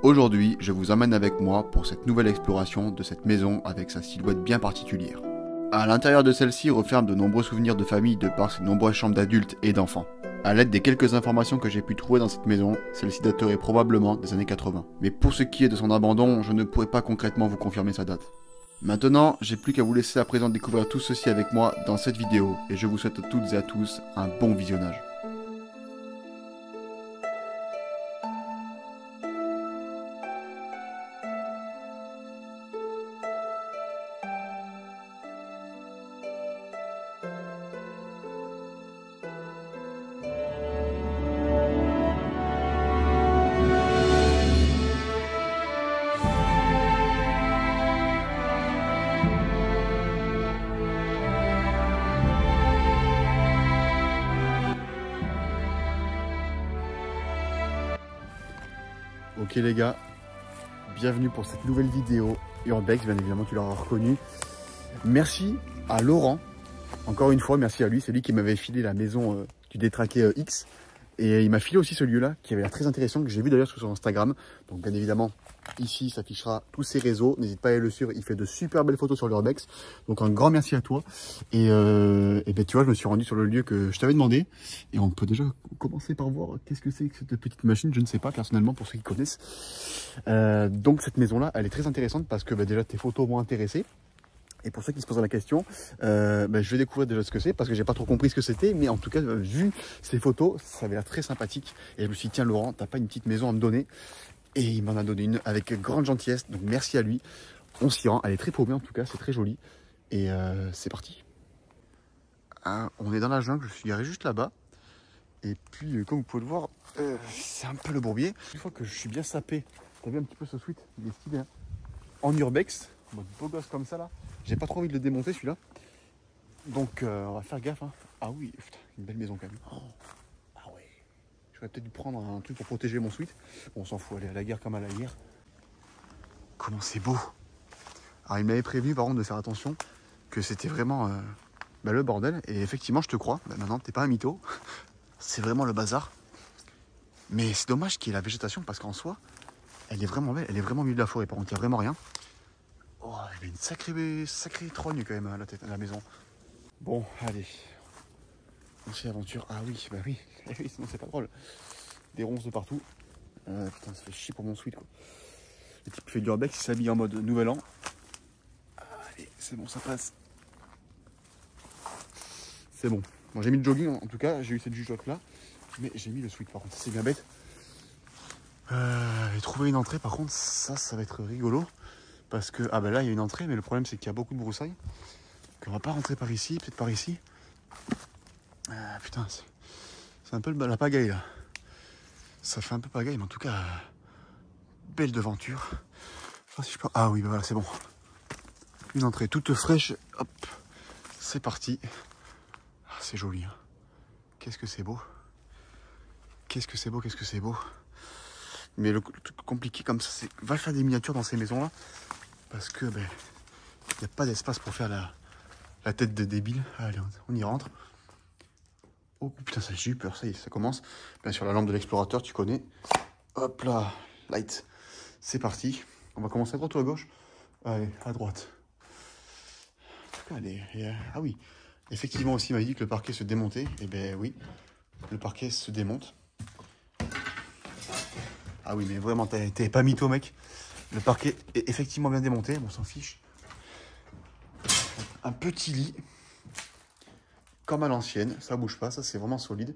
Aujourd'hui, je vous emmène avec moi pour cette nouvelle exploration de cette maison avec sa silhouette bien particulière. À l'intérieur de celle-ci referme de nombreux souvenirs de famille de par ses nombreuses chambres d'adultes et d'enfants. À l'aide des quelques informations que j'ai pu trouver dans cette maison, celle-ci daterait probablement des années 80. Mais pour ce qui est de son abandon, je ne pourrais pas concrètement vous confirmer sa date. Maintenant, j'ai plus qu'à vous laisser à présent découvrir tout ceci avec moi dans cette vidéo et je vous souhaite à toutes et à tous un bon visionnage. Ok les gars, bienvenue pour cette nouvelle vidéo Urbex, bien évidemment tu l'auras reconnu. Merci à Laurent, encore une fois merci à lui, c'est lui qui m'avait filé la maison du détraqué X. Et il m'a filé aussi ce lieu-là qui avait l'air très intéressant, que j'ai vu d'ailleurs sur son Instagram. Donc bien évidemment, ici s'affichera tous ses réseaux, n'hésite pas à aller le suivre, il fait de super belles photos sur l'Urbex. Donc un grand merci à toi. Et ben tu vois, je me suis rendu sur le lieu que je t'avais demandé. Et on peut déjà commencer par voir qu'est-ce que c'est que cette petite machine, je ne sais pas personnellement pour ceux qui connaissent. Donc cette maison-là, elle est très intéressante parce que déjà tes photos m'ont intéressé. Et pour ceux qui se posent la question, je vais découvrir déjà ce que c'est parce que j'ai pas trop compris ce que c'était, mais en tout cas, vu ces photos, ça avait l'air très sympathique. Et je me suis dit, tiens Laurent, t'as pas une petite maison à me donner? Et il m'en a donné une avec grande gentillesse, donc merci à lui. On s'y rend, elle est très paumée en tout cas, c'est très joli. Et c'est parti. On est dans la jungle, je suis garé juste là-bas. Et puis, comme vous pouvez le voir, c'est un peu le bourbier. Une fois que je suis bien sapé, t'as vu un petit peu ce sweat, il est stylé, hein, en urbex, en mode beau gosse comme ça là. J'ai pas trop envie de le démonter celui-là. Donc on va faire gaffe. Hein. Ah oui, putain, une belle maison quand même. Oh. Ah ouais. J'aurais peut-être dû prendre un truc pour protéger mon suite. Bon, on s'en fout, aller à la guerre comme à la guerre. Comment c'est beau. Alors il m'avait prévenu par contre de faire attention, que c'était vraiment le bordel. Et effectivement je te crois, maintenant t'es pas un mytho. C'est vraiment le bazar. Mais c'est dommage qu'il y ait la végétation parce qu'en soi, elle est vraiment belle. Elle est vraiment au milieu de la forêt. Par contre il n'y a vraiment rien. Oh, il y a une sacrée trogne quand même à la tête de la maison. Bon, allez. On s'y aventure. Ah oui, bah oui. Eh oui, sinon c'est pas drôle. Des ronces de partout. Putain, ça fait chier pour mon sweat quoi. Le type fait du urbex, il s'habille en mode nouvel an. Allez, c'est bon, ça passe. C'est bon. Bon, j'ai mis le jogging en tout cas, j'ai eu cette jugeote là. Mais j'ai mis le sweat par contre, c'est bien bête. Et trouver une entrée par contre, ça va être rigolo. Parce que, ah bah là il y a une entrée, mais le problème c'est qu'il y a beaucoup de broussailles. On va pas rentrer par ici, peut-être par ici. Putain, c'est un peu la pagaille là. Ça fait un peu pagaille, mais en tout cas, belle devanture. Enfin, si je peux... Ah oui, bah voilà, c'est bon. Une entrée toute fraîche. Hop, c'est parti. Ah, c'est joli. Hein. Qu'est-ce que c'est beau. Qu'est-ce que c'est beau, qu'est-ce que c'est beau. Mais le truc compliqué comme ça, c'est va faire des miniatures dans ces maisons-là. Parce que, il n'y a pas d'espace pour faire la tête de débile. Allez, on y rentre. Oh putain, ça j'ai eu peur, ça y est, ça commence. Bien sûr, la lampe de l'explorateur, tu connais. Hop là, light. C'est parti. On va commencer à droite ou à gauche? Allez, à droite. En tout cas, allez, ah oui. Effectivement aussi, il m'a dit que le parquet se démontait. Eh ben oui, le parquet se démonte. Ah oui, mais vraiment, t'es pas mytho, mec. Le parquet est effectivement bien démonté, on s'en fiche. Un petit lit. Comme à l'ancienne, ça bouge pas, ça c'est vraiment solide.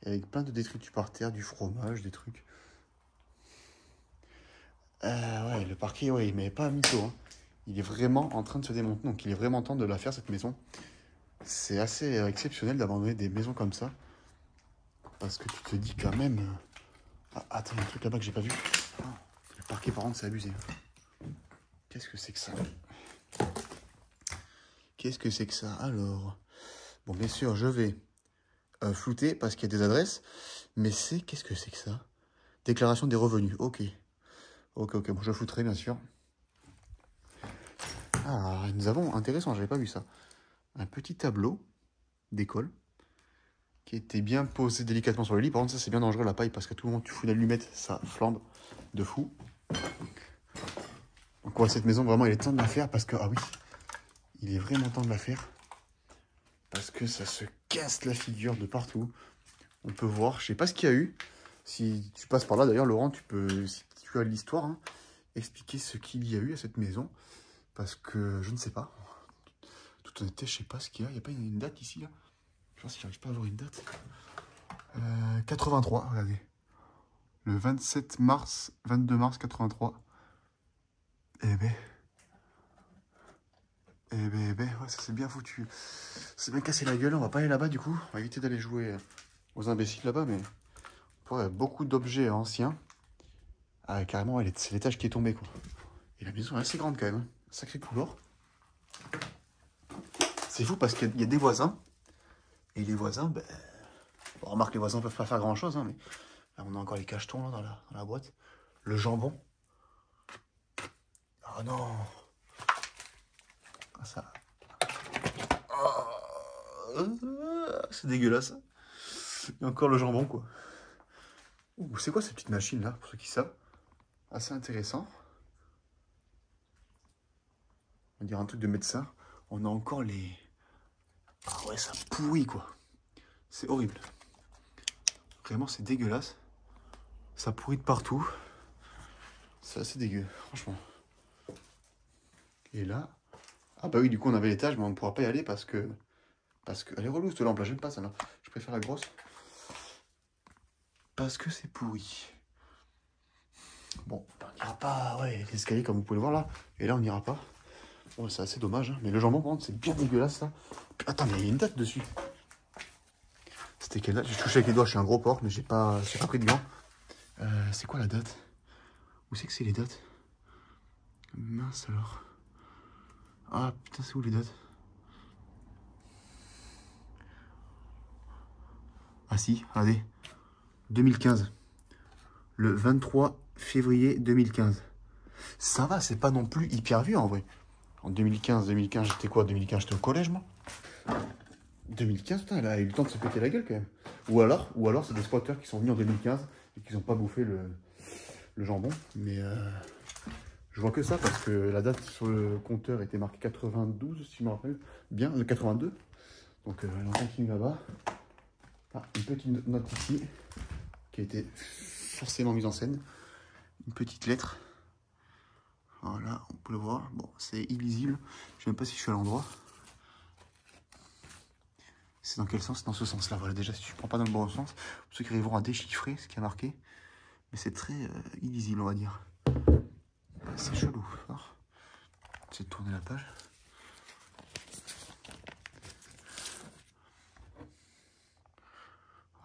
Et avec plein de détritus par terre, du fromage, des trucs. Ouais, le parquet, ouais, mais pas à mytho. Hein. Il est vraiment en train de se démonter, donc il est vraiment temps de la faire cette maison. C'est assez exceptionnel d'abandonner des maisons comme ça. Parce que tu te dis quand même... Ah, attends, il y a un truc là-bas que j'ai pas vu. Oh, le parquet par contre, c'est abusé. Qu'est-ce que c'est que ça? Qu'est-ce que c'est que ça? Alors... Bon, bien sûr, je vais flouter parce qu'il y a des adresses. Mais c'est... Qu'est-ce que c'est que ça? Déclaration des revenus. Ok. Ok. Bon, je flouterai, bien sûr. Ah, nous avons... Intéressant, j'avais pas vu ça. Un petit tableau d'école qui était bien posé délicatement sur le lit. Par contre, ça, c'est bien dangereux, la paille, parce que tout le monde, tu fous une allumette, ça flambe de fou. Donc, ouais, cette maison, vraiment, il est temps de la faire parce que, ah oui, il est vraiment temps de la faire. Parce que ça se casse la figure de partout. On peut voir, je sais pas ce qu'il y a eu. Si tu passes par là, d'ailleurs, Laurent, tu peux, si tu as l'histoire, hein, expliquer ce qu'il y a eu à cette maison. Parce que je ne sais pas. Toute honnêteté, je sais pas ce qu'il y a. Il n'y a pas une date ici, là. Je pense si j'arrive pas à avoir une date. 83, regardez. Le 27 mars, 22 mars 83. Eh ben, ouais, ça c'est bien foutu. C'est bien cassé la gueule, on va pas aller là-bas du coup. On va éviter d'aller jouer aux imbéciles là-bas, mais il y a beaucoup d'objets anciens. Ah, carrément, ouais, c'est l'étage qui est tombé, quoi. Et la maison est assez grande quand même, hein. Sacré couloir. C'est fou parce qu'il y a des voisins. Et les voisins, ben... Bon, remarque, les voisins peuvent pas faire grand-chose, hein, mais là, on a encore les cachetons là, dans la boîte. Le jambon. Oh non. Ah, ça... c'est dégueulasse. Et encore le jambon, quoi. C'est quoi cette petite machine là, pour ceux qui savent? Assez intéressant. On dirait un truc de médecin. On a encore les... Ah ouais, ça pourrit, quoi. C'est horrible. Vraiment, c'est dégueulasse. Ça pourrit de partout. C'est assez dégueu, franchement. Et là... Ah bah oui, du coup, on avait l'étage, mais on ne pourra pas y aller parce que... Elle est relou, cette lampe là, j'aime pas celle-là. Je préfère la grosse. Parce que c'est pourri. Bon, on n'ira pas... Ouais, les escaliers, comme vous pouvez le voir là. Et là, on n'ira pas. Bon, c'est assez dommage, hein. Mais le jambon, par contre, c'est bien dégueulasse, ça. Attends, mais il y a une date dessus. C'était quelle date? J'ai touché avec les doigts, je suis un gros porc, mais j'ai pas pris de gants. C'est quoi la date? Où c'est que c'est les dates? Mince alors. Ah putain, c'est où les dates? Ah si, regardez. 2015. Le 23 février 2015. Ça va, c'est pas non plus hyper vieux en vrai. En 2015, j'étais quoi? 2015, j'étais au collège, moi. 2015, putain, elle a eu le temps de se péter la gueule quand même. Ou alors c'est des squatteurs qui sont venus en 2015 et qui n'ont pas bouffé le jambon. Mais je vois que ça parce que la date sur le compteur était marquée 92, si je me rappelle bien, le 82. Donc on continue là-bas. Ah, une petite note ici qui a été forcément mise en scène. Une petite lettre. Voilà, on peut le voir. Bon, c'est illisible. Je ne sais même pas si je suis à l'endroit. C'est dans quel sens? C'est dans ce sens-là. Voilà, déjà, si tu ne prends pas dans le bon sens, pour ceux qui arriveront à déchiffrer ce qui a marqué. Mais c'est très illisible, on va dire. C'est chelou. Alors, j'essaie de tourner la page.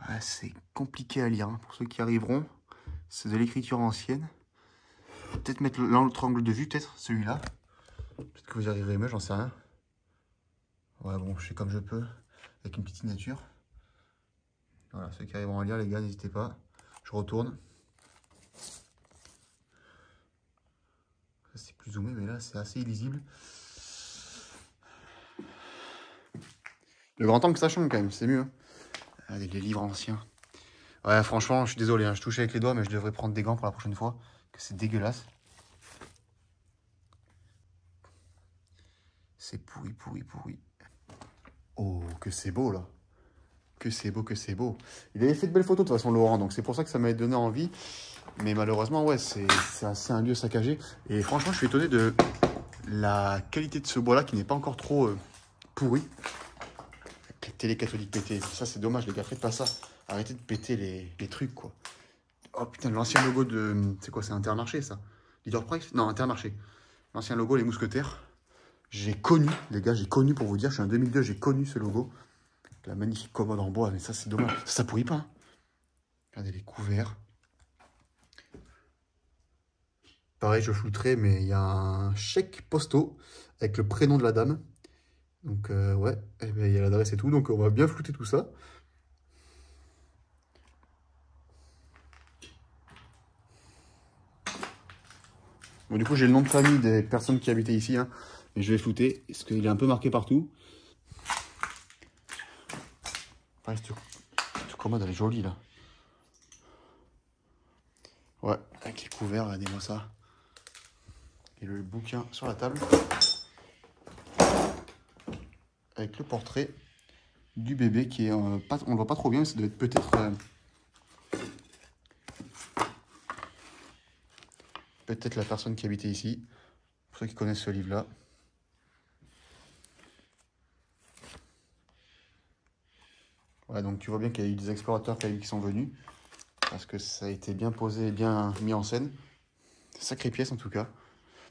Ouais, c'est compliqué à lire, hein. Pour ceux qui arriveront, c'est de l'écriture ancienne. Peut-être mettre l'autre angle de vue, peut-être celui-là. Peut-être que vous y arriverez mieux, j'en sais rien. Ouais, bon, je fais comme je peux, avec une petite signature. Voilà, ceux qui arriveront à lire, les gars, n'hésitez pas. Je retourne. C'est plus zoomé, mais là, c'est assez illisible. Le grand angle, ça change quand même, c'est mieux. Hein. Regardez, les livres anciens. Ouais, franchement, je suis désolé, hein, je touche avec les doigts, mais je devrais prendre des gants pour la prochaine fois. Que c'est dégueulasse. C'est pourri. Oh, que c'est beau, là. Que c'est beau. Il avait fait de belles photos, de toute façon, Laurent, donc c'est pour ça que ça m'avait donné envie. Mais malheureusement, ouais, c'est assez un lieu saccagé. Et franchement, je suis étonné de la qualité de ce bois-là, qui n'est pas encore trop pourri. Avec les télé catholiques pétées. Ça, c'est dommage, les gars, faites pas ça. Arrêtez de péter les trucs, quoi. Oh putain, l'ancien logo de... C'est quoi, c'est Intermarché, ça? Leader Price? Non, Intermarché. L'ancien logo, les mousquetaires. J'ai connu, les gars, pour vous dire, je suis en 2002, j'ai connu ce logo. La magnifique commode en bois, mais ça, c'est dommage. Ça pourrit pas, hein. Regardez les couverts. Pareil, je flouterai, mais il y a un chèque postaux avec le prénom de la dame. Donc, ouais, eh ben, il y a l'adresse et tout, donc on va bien flouter tout ça. Bon, du coup, j'ai le nom de famille des personnes qui habitaient ici, hein, mais je vais flouter, parce qu'il est un peu marqué partout. Pareil, commode, elle est jolie, là. Ouais, avec les couverts, regardez-moi ça. Et le bouquin sur la table. Avec le portrait du bébé qui est... pas, on le voit pas trop bien, mais ça doit être peut-être... peut-être la personne qui habitait ici. Pour ceux qui connaissent ce livre-là. Ouais, donc tu vois bien qu'il y a eu des explorateurs qui sont venus. Parce que ça a été bien posé et bien mis en scène. Sacrée pièce en tout cas.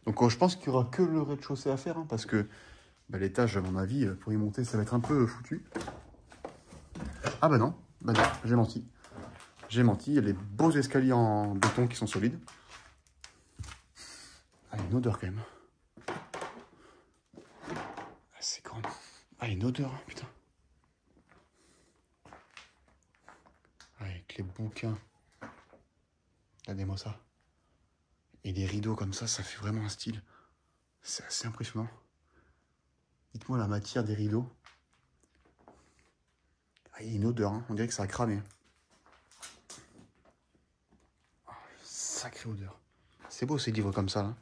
Donc je pense qu'il n'y aura que le rez-de-chaussée à faire. Hein, parce que bah, l'étage, à mon avis, pour y monter, ça va être un peu foutu. Ah bah non, j'ai menti. J'ai menti, il y a les beaux escaliers en béton qui sont solides. Ah, une odeur quand même. Ah, c'est grand. Ah, une odeur, putain. Avec les bouquins. Regardez-moi ça. Et des rideaux comme ça fait vraiment un style. C'est assez impressionnant. Dites-moi la matière des rideaux. Ah, il y a une odeur, hein. On dirait que ça a cramé. Oh, sacrée odeur. C'est beau ces livres comme ça, là.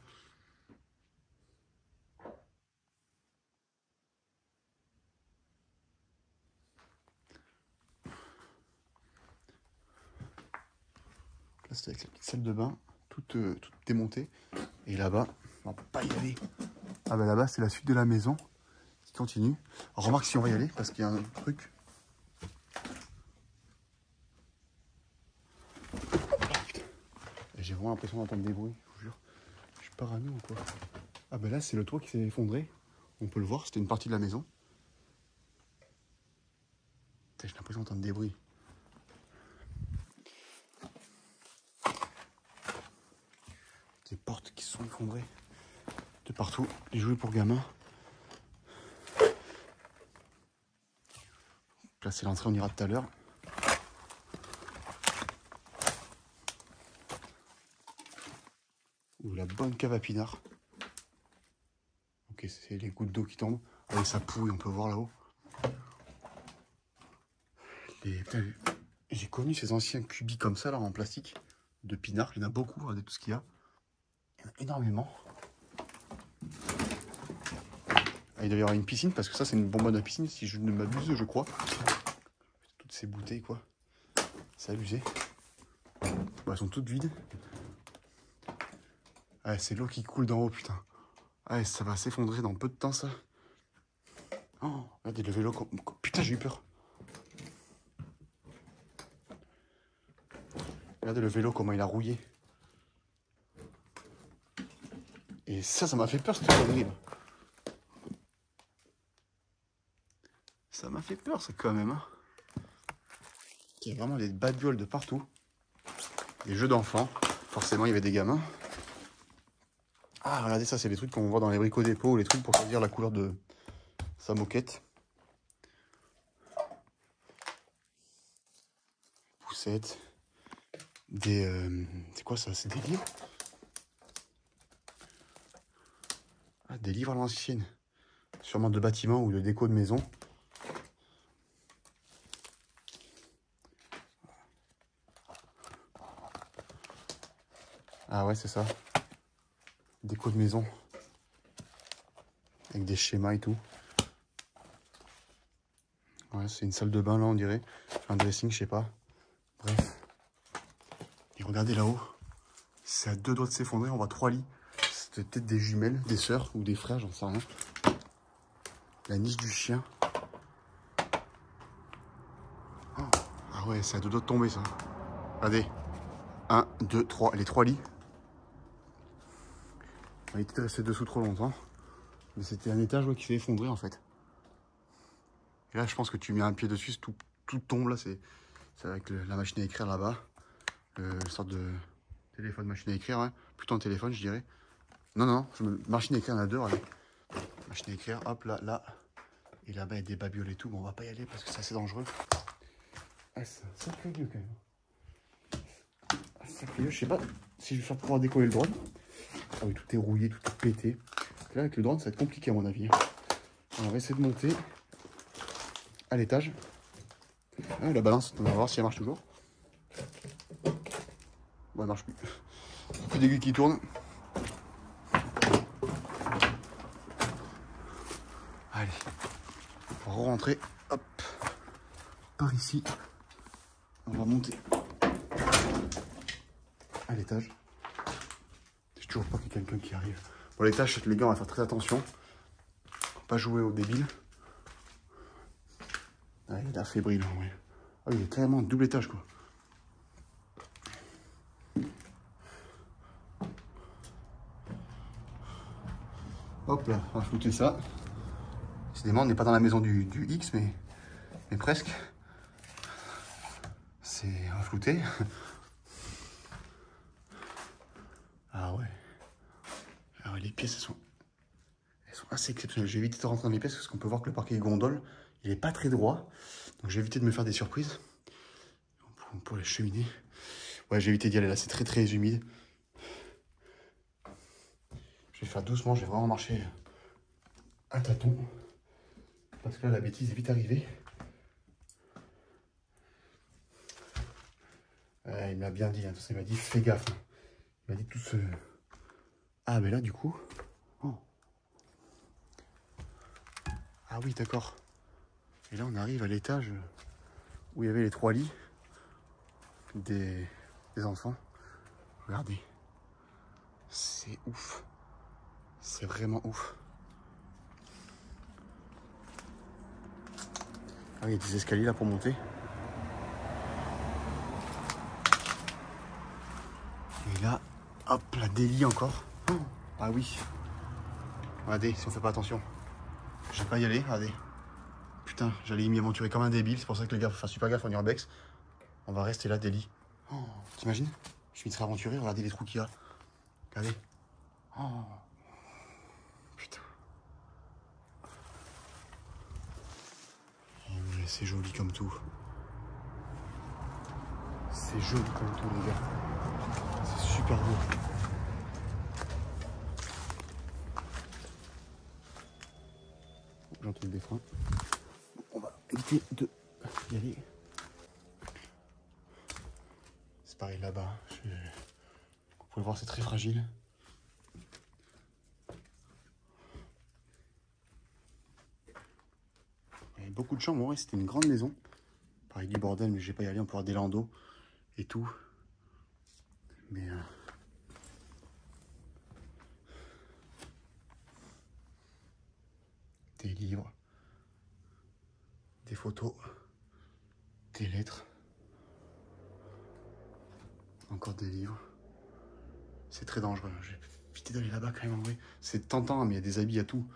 Là, c'est avec la petite salle de bain, toute démontée. Et là-bas, on va pas y aller. Ah bah là-bas, c'est la suite de la maison qui continue. Alors, remarque si on va y aller, parce qu'il y a un truc. J'ai vraiment l'impression d'entendre des bruits, je vous jure. Je suis parano ou quoi? Ah bah là, c'est le toit qui s'est effondré. On peut le voir, c'était une partie de la maison. J'ai l'impression d'entendre des bruits. Des portes qui se sont effondrées de partout. Les jouets pour gamins. Là, c'est l'entrée, on ira tout à l'heure. Ou la bonne cave à pinard. Ok, c'est les gouttes d'eau qui tombent. Allez, ça pouille, on peut voir là-haut. J'ai connu ces anciens cubis comme ça, là, en plastique, de pinard. Il y en a beaucoup, regardez tout ce qu'il y a. Il y en a énormément. Ah, il doit y avoir une piscine, parce que ça, c'est une bonbonne à piscine, si je ne m'abuse, je crois. Toutes ces bouteilles, quoi. C'est abusé. Bon, elles sont toutes vides. Ah, c'est l'eau qui coule d'en haut, putain. Ah, ça va s'effondrer dans peu de temps, ça. Oh, regardez le vélo. Putain, j'ai eu peur. Regardez le vélo, comment il a rouillé. Et ça m'a fait peur, cette connerie, là. Ça m'a fait peur, ça, quand même. Hein. Il y a vraiment des babioles de partout. Des jeux d'enfants. Forcément, il y avait des gamins. Ah, regardez ça, c'est les trucs qu'on voit dans les bricots dépôts, les trucs pour choisir la couleur de sa moquette. Poussettes. C'est quoi ça? C'est des livres? Ah, des livres à l'ancienne. Sûrement de bâtiments ou de déco de maison. Ah ouais, c'est ça. Déco de maison. Avec des schémas et tout. Ouais, c'est une salle de bain là, on dirait. Un dressing, je sais pas. Bref. Et regardez là-haut. C'est à deux doigts de s'effondrer. On voit 3 lits. C'était peut-être des jumelles, des sœurs ou des frères, j'en sais rien. La niche du chien. Oh. Ah ouais, c'est à deux doigts de tomber ça. Regardez. 1, 2, 3. Les 3 lits. On était resté dessous trop longtemps. Mais c'était un étage ouais, qui s'est effondré en fait. Et là, je pense que tu mets un pied dessus, tout tombe là. C'est avec la machine à écrire là-bas. Une sorte de téléphone, machine à écrire. Hein. Plutôt un téléphone, je dirais. Non, machine à écrire, il y en a deux. Regardez. Machine à écrire, hop là, là. Et là-bas, il y a des babioles et tout. Bon, on va pas y aller parce que c'est assez dangereux. Ah, c'est un sacré lieu quand même. Ah, sacré lieu, je sais pas si je vais faire pouvoir décoller le drone. Ah oui, tout est rouillé, tout est pété. Là, avec le drone, ça va être compliqué à mon avis. On va essayer de monter à l'étage. Ah, la balance, on va voir si elle marche toujours. Bon, elle marche plus. Plus d'aiguilles qui tournent. Allez, on va rentrer. Hop, par ici. On va monter à l'étage. J'ai toujours pas qu'il y ait quelqu'un qui arrive. Bon, l'étage, les gars, on va faire très attention. Faut pas jouer au débile. Ah, il est fébrile, oui. Ah, il est clairement double étage, quoi. Hop là, on va flouter ça. Décidément, on n'est pas dans la maison du X, mais presque. C'est un flouté. Ah ouais. Ah ouais, les pièces, elles sont assez exceptionnelles. J'ai évité de rentrer dans les pièces parce qu'on peut voir que le parquet gondole, il n'est pas très droit. Donc j'ai évité de me faire des surprises. Pour les cheminées. Ouais, j'ai évité d'y aller là, c'est très très humide. Je vais faire doucement, je vais vraiment marcher à tâtons. Parce que là, la bêtise est vite arrivée. Il m'a bien dit, hein, il m'a dit fais gaffe. Il m'a dit tout ce... Ah, mais là, du coup... Oh. Ah oui, d'accord. Et là, on arrive à l'étage où il y avait les 3 lits des enfants. Regardez. C'est ouf. C'est vraiment ouf. Ah, il y a des escaliers là pour monter. Et là, hop, la délit encore. Ah oui. Regardez, si on fait pas attention. Je vais pas y aller, regardez. Putain, j'allais m'y aventurer comme un débile. C'est pour ça que les gars, faut faire super gaffe en urbex. On va rester là, délit. Oh, t'imagines? Je m'y serais aventuré, regardez les trous qu'il y a. Regardez. Oh. Putain. Oh, mais c'est joli comme tout. C'est joli comme tout, les gars. C'est super beau. J'entends des freins. On va éviter de y aller. C'est pareil là-bas. Vous pouvez voir, c'est très fragile. Il y avait beaucoup de chambres. Ouais, c'était une grande maison. Pareil du bordel, mais je vais pas y aller. On peut avoir des landaux et tout. Mais des livres, des photos, des lettres, encore des livres. C'est très dangereux. J'ai évité d'aller là-bas quand même en vrai. C'est tentant, mais il y a des habits à tout.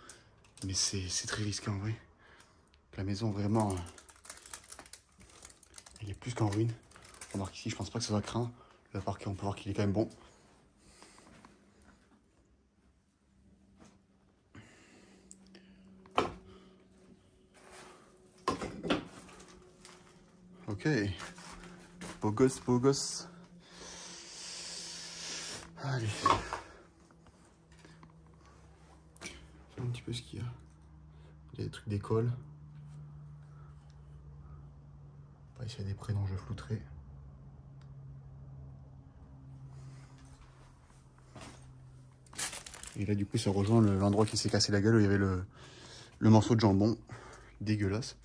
Mais c'est très risqué en vrai. La maison vraiment, elle est plus qu'en ruine. Remarque ici, je pense pas que ça va craindre. Le parquet, on peut voir qu'il est quand même bon. Ok. Beau gosse, beau gosse. Allez. Je vois un petit peu ce qu'il y a. Il y a des trucs d'école. Ici, il y a des prénoms, je flouterai. Et là, du coup, ça rejoint l'endroit qui s'est cassé la gueule où il y avait le morceau de jambon. Dégueulasse.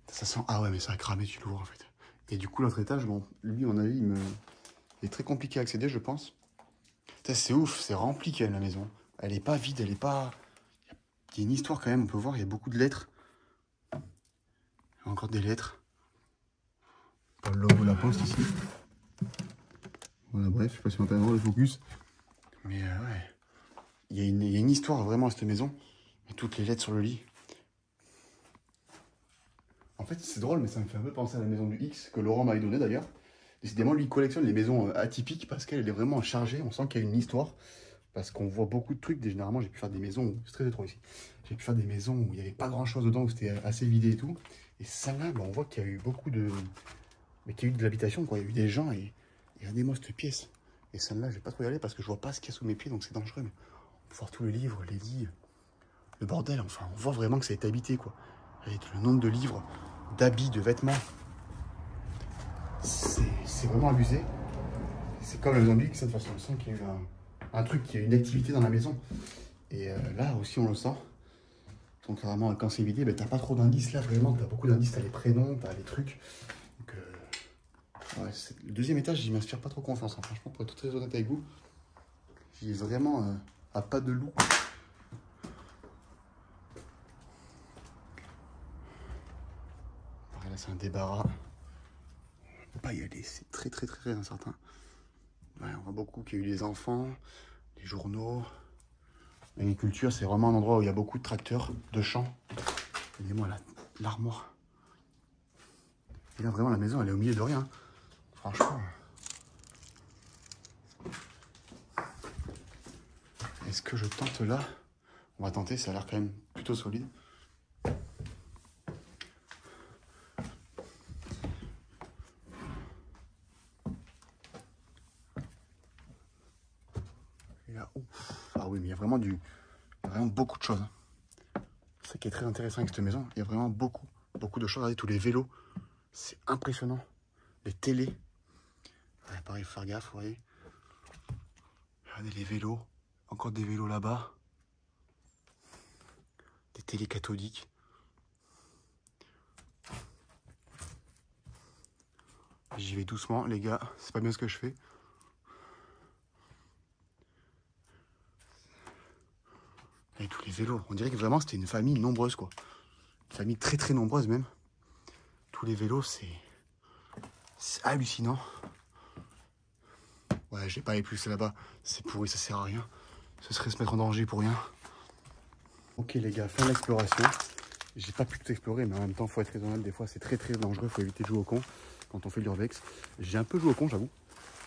Ça sent... Ah ouais, mais ça a cramé du lourd, en fait. Et du coup, l'autre étage, bon, lui, à mon avis, il est très compliqué à accéder, je pense. C'est ouf, c'est rempli quand même, la maison. Elle est pas vide, elle est pas... Il y a une histoire quand même, on peut voir, il y a beaucoup de lettres. Il y a encore des lettres. Pas le logo de la poste ici. Voilà, bref, je sais pas si on entend vraiment le focus. Mais ouais, il y a une histoire vraiment à cette maison. Et toutes les lettres sur le lit. En fait, c'est drôle, mais ça me fait un peu penser à la maison du X, que Laurent m'avait donné d'ailleurs. Décidément, lui, il collectionne les maisons atypiques parce qu'elle est vraiment chargée. On sent qu'il y a une histoire. Parce qu'on voit beaucoup de trucs. Généralement, j'ai pu faire des maisons, c'est très étroit ici. J'ai pu faire des maisons où il n'y avait pas grand chose dedans, où c'était assez vidé et tout. Et celle-là, on voit qu'il y a eu beaucoup de... Mais qu'il y a eu de l'habitation, quoi. Il y a eu des gens et regardez-moi cette pièce. Et celle-là, je vais pas trop y aller parce que je vois pas ce qu'il y a sous mes pieds, donc c'est dangereux. Mais on peut voir tous les livres, les lits, le bordel. Enfin, on voit vraiment que ça a été habité, quoi. Avec le nombre de livres. d'habits, de vêtements. C'est vraiment abusé. C'est comme la maison Big, de toute façon, on sent qu'il y a eu un truc, qu'il y a une activité dans la maison. Et là aussi, on le sent. Donc vraiment, quand c'est vidé, ben, t'as pas trop d'indices là, vraiment. T'as beaucoup d'indices, t'as les prénoms, t'as les trucs. Donc, ouais, le deuxième étage, j'y m'inspire pas trop confiance. Hein. Franchement, pour être très honnête avec vous, j'y ai vraiment à pas de loup. Pareil, là, c'est un débarras. On peut pas y aller, c'est très incertain. Ouais, on voit beaucoup qu'il y a eu des enfants, des journaux. L'agriculture, c'est vraiment un endroit où il y a beaucoup de tracteurs, de champs. Regardez-moi l'armoire. Et là, vraiment, la maison, elle est au milieu de rien. Franchement. Est-ce que je tente là? On va tenter, ça a l'air quand même plutôt solide. Et là, ouf. Ah oui, mais il y a vraiment beaucoup de choses. C'est ça qui est très intéressant avec cette maison. Il y a vraiment beaucoup de choses. Regardez tous les vélos. C'est impressionnant. Les télés. Ouais, pareil, il faut faire gaffe, vous voyez. Regardez les vélos. Encore des vélos là-bas. Des télés cathodiques. J'y vais doucement, les gars. C'est pas bien ce que je fais. Et tous les vélos. On dirait que vraiment c'était une famille nombreuse, quoi. Une famille très nombreuse même. Tous les vélos, c'est hallucinant. Ouais, je vais pas aller plus là-bas. C'est pourri, ça sert à rien. Ce serait se mettre en danger pour rien. Ok les gars, fin de l'exploration. J'ai pas pu tout explorer, mais en même temps, faut être raisonnable. Des fois, c'est très dangereux. Faut éviter de jouer au con quand on fait de l'urbex. J'ai un peu joué au con, j'avoue.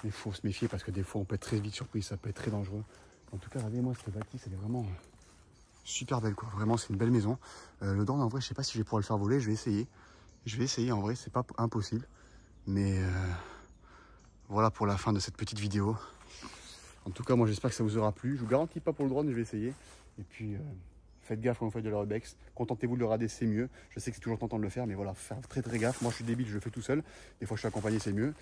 Mais il faut se méfier parce que des fois, on peut être très vite surpris. Ça peut être très dangereux. En tout cas, regardez-moi cette bâtisse, elle est vraiment super belle, quoi. Vraiment, c'est une belle maison. Le drone, en vrai, je sais pas si je vais pouvoir le faire voler. Je vais essayer. En vrai, c'est pas impossible. Mais voilà pour la fin de cette petite vidéo. En tout cas, moi, j'espère que ça vous aura plu. Je vous garantis pas pour le drone, je vais essayer. Et puis, faites gaffe quand vous faites de l'urbex. Contentez-vous de le rader, c'est mieux. Je sais que c'est toujours tentant de le faire, mais voilà, faut faire très gaffe. Moi, je suis débile, je le fais tout seul. Des fois, je suis accompagné, c'est mieux.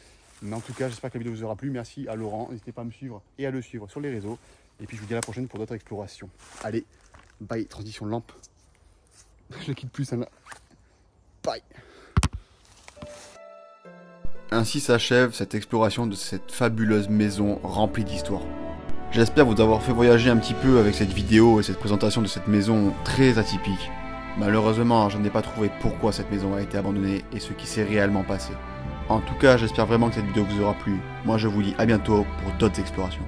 Mais en tout cas, j'espère que la vidéo vous aura plu. Merci à Laurent. N'hésitez pas à me suivre et à le suivre sur les réseaux. Et puis, je vous dis à la prochaine pour d'autres explorations. Allez, bye, transition lampe. Je ne quitte plus celle-là. Bye. Ainsi s'achève cette exploration de cette fabuleuse maison remplie d'histoires. J'espère vous avoir fait voyager un petit peu avec cette vidéo et cette présentation de cette maison très atypique. Malheureusement, je n'ai pas trouvé pourquoi cette maison a été abandonnée et ce qui s'est réellement passé. En tout cas, j'espère vraiment que cette vidéo vous aura plu. Moi, je vous dis à bientôt pour d'autres explorations.